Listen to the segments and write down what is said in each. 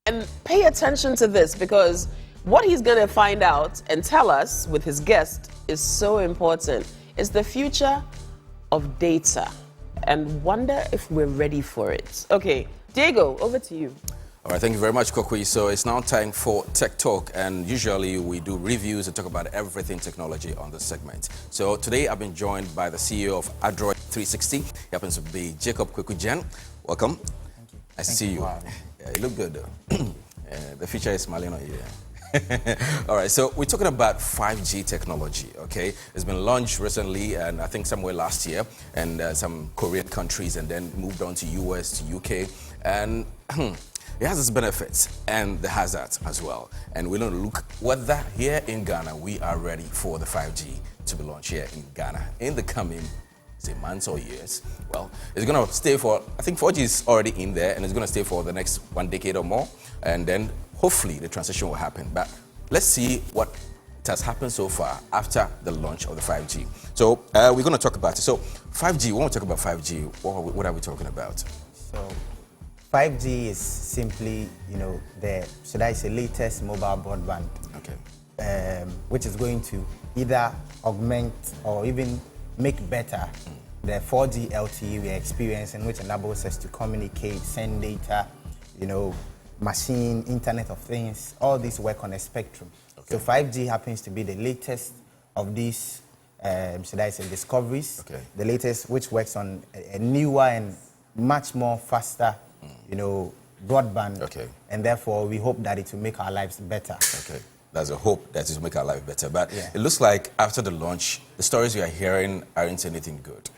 And pay attention to this, because what he's going to find out and tell us with his guest is so important. It's the future of data, and wonder if we're ready for it. Okay, Diego, over to you. All right, thank you very much, Kokwi. So it's now time for Tech Talk, and usually we do reviews and talk about everything technology on this segment. So today I've been joined by the CEO of Adroit 360. He happens to be Jacob Gyan. Welcome. Thank you. Nice to see you. Yeah, you look good though. The future is smiling on you. All right, so we're talking about 5G technology, okay? It's been launched recently, and I think somewhere last year, and some Korean countries, and then moved on to US, to UK, and it has its benefits and the hazards as well. And we're going to look whether here in Ghana we are ready for the 5G to be launched here in Ghana in the coming, say, months or years. Well, it's going to stay for, I think 4G is already in there, and it's going to stay for the next 1 decade or more. And then hopefully the transition will happen. But let's see what has happened so far after the launch of the 5G. So we're going to talk about it. So 5G, when we talk about 5G, what are we talking about? So 5G is simply, the, should I say, latest mobile broadband, okay, which is going to either augment or even make better the 4G LTE we are experiencing, which enables us to communicate, send data, machine, Internet of Things, all these work on a spectrum. Okay. So 5G happens to be the latest of these, should I say, discoveries, okay, the latest which works on a newer and much more faster broadband, okay, and therefore we hope that it will make our lives better. Okay, there's a hope that it will make our life better. But yeah, it looks like after the launch, the stories we are hearing aren't anything good.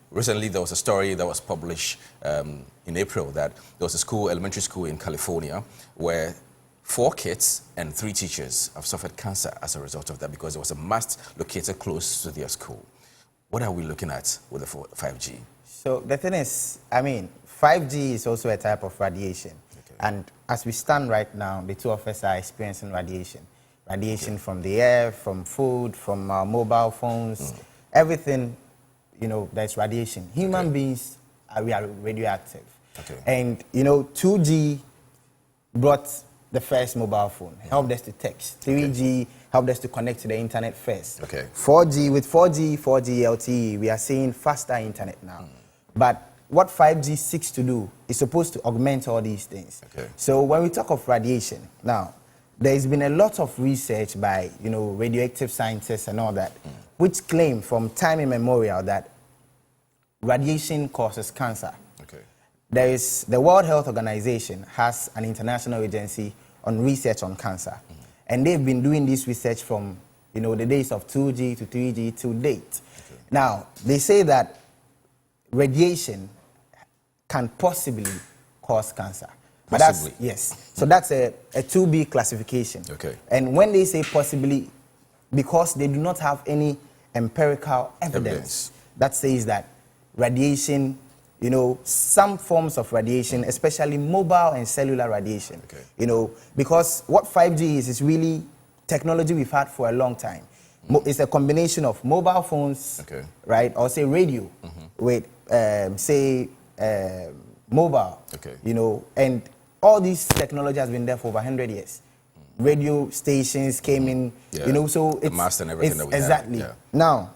Recently, there was a story that was published in April that there was a school, elementary school in California, where 4 kids and 3 teachers have suffered cancer as a result of that because there was a mast located close to their school. What are we looking at with the 5G? So the thing is, 5G is also a type of radiation. Okay. And as we stand right now, the two of us are experiencing radiation. Radiation, okay, from the air, from food, from our mobile phones, everything, there's radiation. Human, okay, beings, we are radioactive. Okay. And, 2G brought the first mobile phone, helped us to text. 3G helped us to connect to the internet first. Okay. 4G, with 4G LTE, we are seeing faster internet now. But what 5G seeks to do is supposed to augment all these things. Okay. So when we talk of radiation, now, there's been a lot of research by, radioactive scientists and all that, which claim from time immemorial that radiation causes cancer. Okay. There is, the World Health Organization has an international agency on research on cancer. And they've been doing this research from, the days of 2G to 3G to date. Okay. Now, they say that radiation can possibly cause cancer. But possibly? That's, yes. So that's a 2B classification. Okay. And when they say possibly, because they do not have any empirical evidence that says that radiation, some forms of radiation, especially mobile and cellular radiation, okay, because what 5G is really technology we've had for a long time. It's a combination of mobile phones, okay, right, or say radio, with, say, mobile, okay, and all this technology has been there for over 100 years. Radio stations came in, so it's... The mast and everything that we exactly. have. Yeah. Now,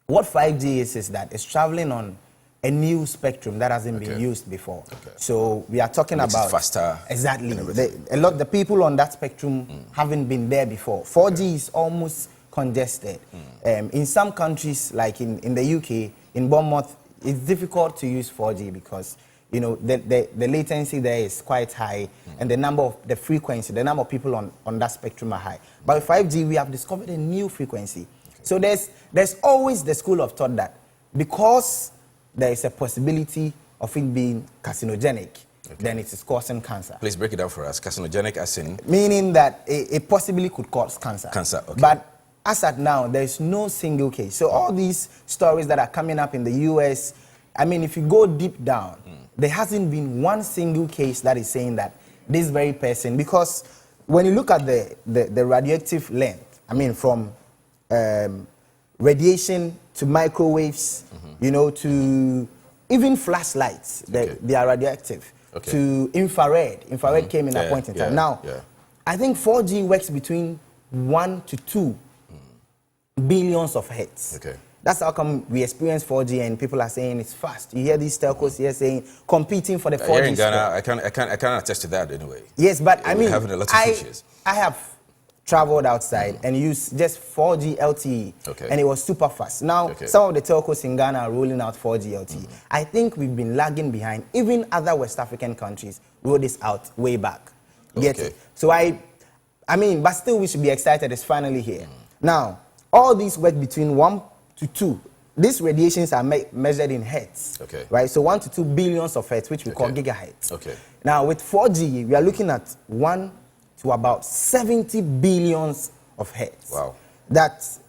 what 5G is that it's traveling on a new spectrum that hasn't been used before. Okay. So we are talking about... faster. Exactly. The people on that spectrum haven't been there before. 4G is almost congested. In some countries, like in the UK, in Bournemouth, it's difficult to use 4G because the latency there is quite high, and the number of the frequency, the number of people on that spectrum are high. But with 5G, we have discovered a new frequency. Okay. So there's always the school of thought that because there is a possibility of it being carcinogenic, then it is causing cancer. Please break it down for us. Carcinogenic as in? Meaning that it possibly could cause cancer. Cancer, okay. But as at now, there is no single case. So all these stories that are coming up in the US, if you go deep down, there hasn't been one single case that is saying that this very person, because when you look at the radioactive length, from radiation to microwaves, to even flashlights, they are radioactive. to infrared. Infrared came in that point in time. Now, I think 4G works between 1 to 2 billions of hertz. That's how come we experience 4G and people are saying it's fast. You hear these telcos here saying competing for the 4G. Here in Ghana, I can't attest to that anyway. Yes, but I mean, having a lot of features. I have traveled outside and used just 4G LTE, and it was super fast. Now, some of the telcos in Ghana are rolling out 4G LTE. I think we've been lagging behind. Even other West African countries rolled this out way back. Get it? So I mean, but still we should be excited. It's finally here. Now, all these work between 1 to 2. These radiations are measured in hertz, right? So 1 to 2 billions of hertz, which we call gigahertz. Now, with 4G, we are looking at 1 to about 70 billions of hertz. Wow. That's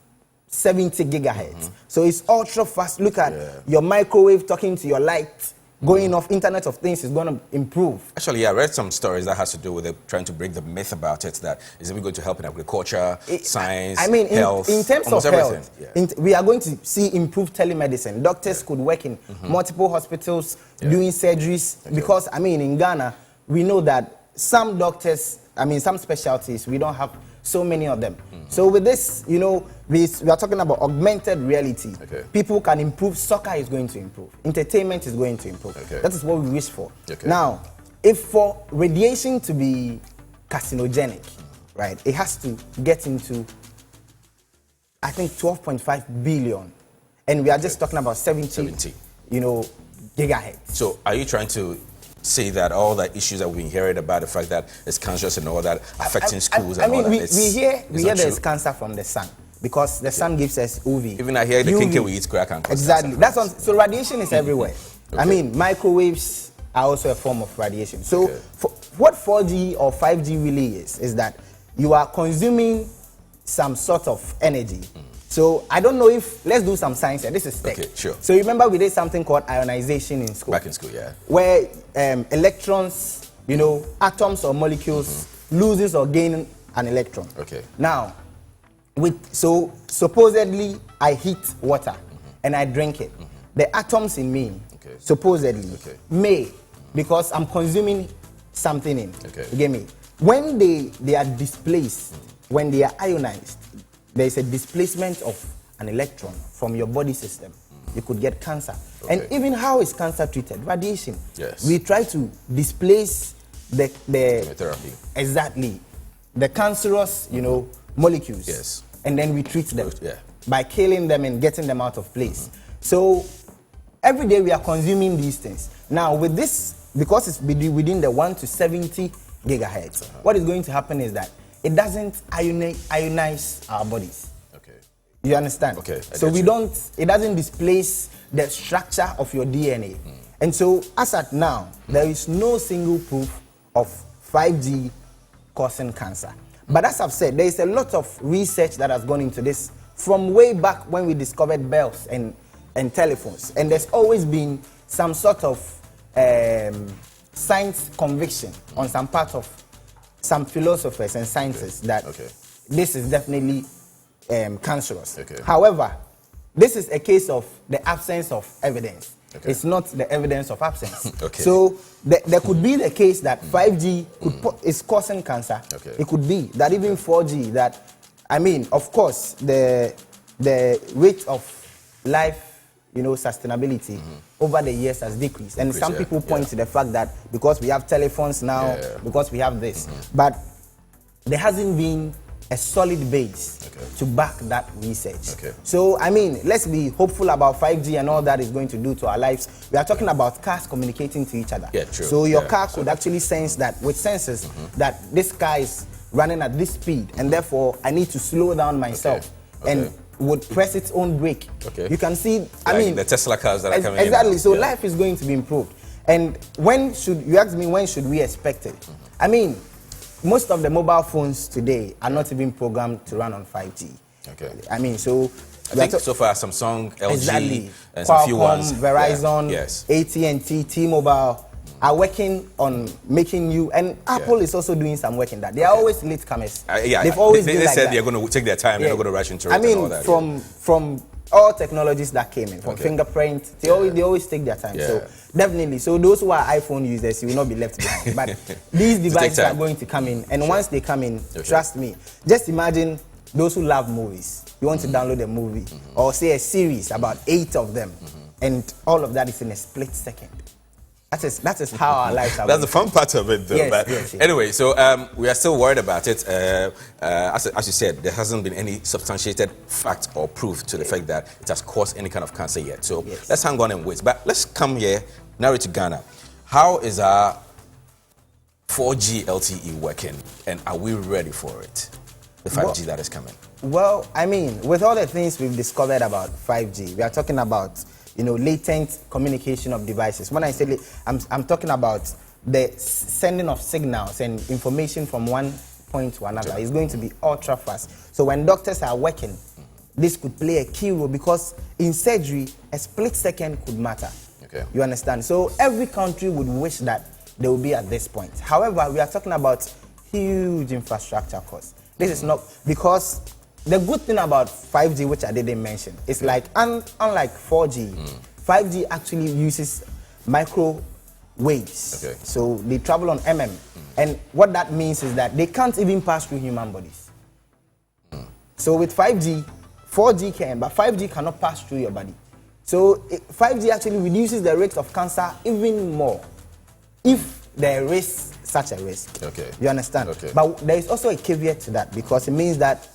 70 gigahertz. So it's ultra fast. Look at your microwave talking to your light, going off. Internet of Things is going to improve. Actually, I read some stories that has to do with trying to break the myth about it, that is it going to help in agriculture, science, I mean, health, in terms of health, yeah. We are going to see improved telemedicine. Doctors could work in multiple hospitals doing surgeries because, I mean, in Ghana, we know that some doctors, I mean, some specialties, we don't have so many of them. So with this, you know, we are talking about augmented reality. People can improve. Soccer is going to improve. Entertainment is going to improve. That is what we wish for. Now, if for radiation to be carcinogenic, right, it has to get into, I think, 12.5 billion. And we are just talking about 70, you know, gigahertz. So are you trying to say that all the issues that we've been hearing about the fact that it's cancerous and all that affecting schools and all that, we hear there's cancer from the sun because the sun gives us UV. Even I hear the kinky we eat crack and cause exactly. That's on, so radiation is everywhere. I mean, microwaves are also a form of radiation. So what 4G or 5G really is that you are consuming some sort of energy. So I don't know if, let's do some science here. This is tech. So remember we did something called ionization in school. Back in school, where electrons, you know, atoms or molecules loses or gain an electron. Now, so supposedly I heat water and I drink it. The atoms in me, supposedly, may, because I'm consuming something in. You get me? When they are displaced, when they are ionized, there is a displacement of an electron from your body system. You could get cancer. And even how is cancer treated? Radiation. We try to displace the chemotherapy. Exactly. The cancerous, you know, molecules. And then we treat them by killing them and getting them out of place. So every day we are consuming these things. Now with this, because it's within the 1 to 70 gigahertz, what is going to happen is that it doesn't ionize our bodies. You understand? So it doesn't displace the structure of your DNA. And so as at now, there is no single proof of 5G causing cancer. But as I've said, there is a lot of research that has gone into this from way back when we discovered bells and telephones. And there's always been some sort of science conviction on some part of some philosophers and scientists that this is definitely cancerous. However, this is a case of the absence of evidence. It's not the evidence of absence. So there could be the case that 5G is causing cancer. It could be that even 4G, that, I mean, of course, the rate of life, you know, sustainability over the years has decreased. And some people point to the fact that because we have telephones now, because we have this, but there hasn't been a solid base to back that research. So, I mean, let's be hopeful about 5G and all that is going to do to our lives. We are talking about cars communicating to each other. So your car could actually sense that with sensors that this car is running at this speed and therefore I need to slow down myself and would press its own brake. You can see, I mean, the Tesla cars that are coming in. Exactly. So life is going to be improved. And when should, you ask me, when should we expect it? I mean, most of the mobile phones today are not even programmed to run on 5G. I mean, so I think so far Samsung, LG, and Qualcomm, a few ones, Verizon, AT&T, T-Mobile are working on making you, and Apple is also doing some work in that. They are always late comers. They've always been they like said that. they're going to take their time. They're not going to rush into it. I mean, and all that, from all technologies that came in, from fingerprint, they always take their time. So definitely, so those who are iPhone users, you will not be left behind. But these devices are going to come in, and once they come in, trust me, just imagine those who love movies. You want to download a movie, or say a series, about 8 of them, and all of that is in a split second. That is how our lives are. That's the fun part of it, though. Yes, but yes. Anyway, so we are still worried about it. As you said, there hasn't been any substantiated fact or proof to the fact that it has caused any kind of cancer yet. So let's hang on and wait. But let's come here, now to Ghana. How is our 4G LTE working, and are we ready for it? The 5G that is coming. Well, I mean, with all the things we've discovered about 5G, we are talking about latent communication of devices. When I say I'm talking about the sending of signals and information from one point to another. It's going to be ultra fast. So when doctors are working, this could play a key role, because in surgery, a split second could matter. You understand? So every country would wish that they will be at this point. However, we are talking about huge infrastructure costs. This is not, because the good thing about 5G, which I didn't mention, is like, unlike 4G, 5G actually uses microwaves. So they travel on and what that means is that they can't even pass through human bodies. So with 5G, 4G can, but 5G cannot pass through your body. So 5G actually reduces the risk of cancer even more, if there is such a risk. You understand? But there is also a caveat to that, because it means that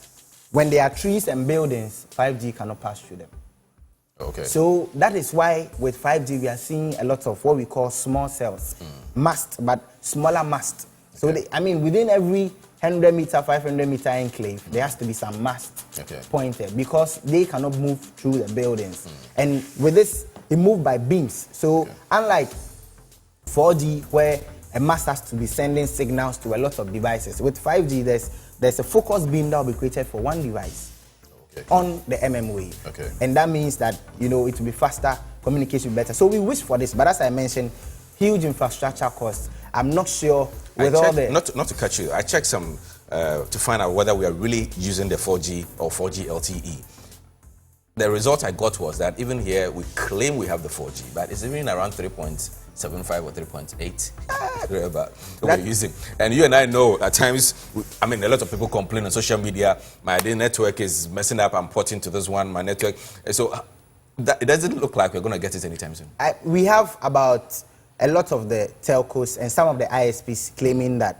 when there are trees and buildings, 5G cannot pass through them. So that is why with 5G we are seeing a lot of what we call small cells, mast, but smaller mast. So within every 100 meter, 500 meter enclave, there has to be some mast pointed, because they cannot move through the buildings. And with this, it moves by beams. So unlike 4G, where a mast has to be sending signals to a lot of devices, with 5G there's a focus beam that will be created for one device on the wave. And that means that it will be faster, communication better. So we wish for this, but as I mentioned, huge infrastructure costs. I'm not sure with all the... Not to cut you, I checked some to find out whether we are really using the 4G or 4G LTE. The result I got was that even here, we claim we have the 4G, but it's even around 3.75 or 3.8 about we're using. And you and I know at times, a lot of people complain on social media, my network is messing up, I'm porting to this one, my network. So it doesn't look like we're going to get it anytime soon. We have about a lot of the telcos and some of the ISPs claiming that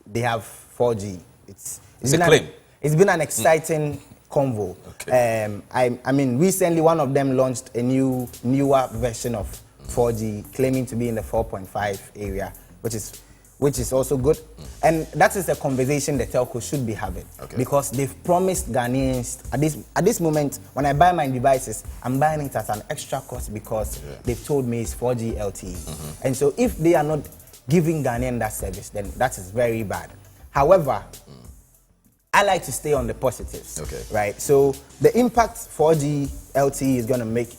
they have 4G. It's a claim. It's been an exciting convo. Recently one of them launched a newer version of 4G, claiming to be in the 4.5 area, which is also good. And that is a conversation the telco should be having, because they've promised Ghanaians at this moment, when I buy my devices, I'm buying it at an extra cost, because they've told me it's 4G LTE. And so if they are not giving Ghanaian that service, then that is very bad. However, I like to stay on the positives, right? So the impact 4G LTE is going to make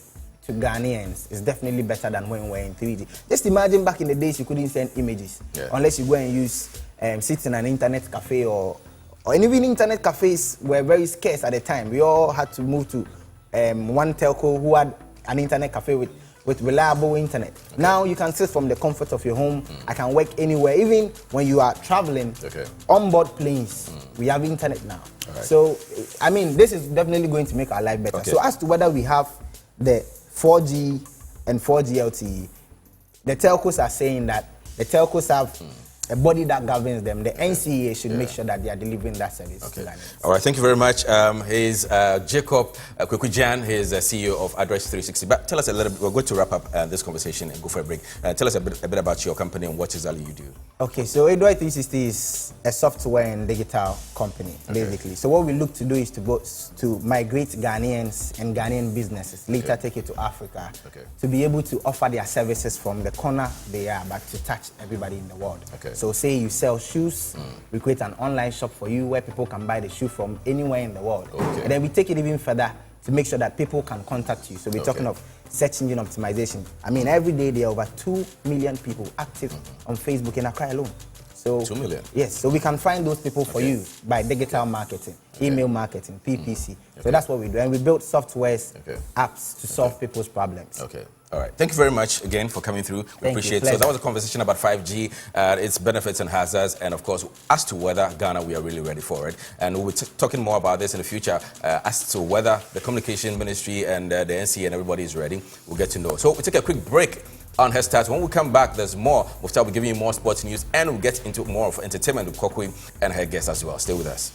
to Ghanaians is definitely better than when we're in 3G. Just imagine back in the days you couldn't send images unless you go and use sit in an internet cafe and even internet cafes were very scarce at the time. We all had to move to one telco who had an internet cafe with reliable internet. Now you can sit from the comfort of your home. I can work anywhere, even when you are traveling. On board planes, we have internet now. So this is definitely going to make our life better. So as to whether we have the 4G and 4G LTE, the telcos are saying that the telcos have a body that governs them. The NCA should make sure that they are delivering that service. All right, thank you very much. He's Jacob Gyan. He's the CEO of Adroit 360. But tell us a little bit, we're going to wrap up this conversation and go for a break. Tell us a bit about your company and what exactly you do. So Adroit 360 is a software and digital company, basically. So what we look to do is to migrate Ghanaians and Ghanaian businesses, later take it to Africa, to be able to offer their services from the corner they are, but to touch everybody in the world. So say you sell shoes, we create an online shop for you where people can buy the shoe from anywhere in the world. And then we take it even further to make sure that people can contact you. So we're talking of search engine optimization. Every day there are over 2 million people active on Facebook in Accra alone. So 2 million. Yes, so we can find those people for you by digital marketing, email marketing, PPC. So that's what we do, and we build softwares, apps to solve people's problems. Okay. All right. Thank you very much again for coming through. We appreciate it. So that was a conversation about 5G, its benefits and hazards, and of course, as to whether Ghana, we are really ready for it. And we'll be talking more about this in the future as to whether the Communication Ministry and the NCA and everybody is ready. We'll get to know. So we'll take a quick break on Harzards. When we come back, there's more. We'll be giving you more sports news, and we'll get into more of entertainment with Kokwe and her guests as well. Stay with us.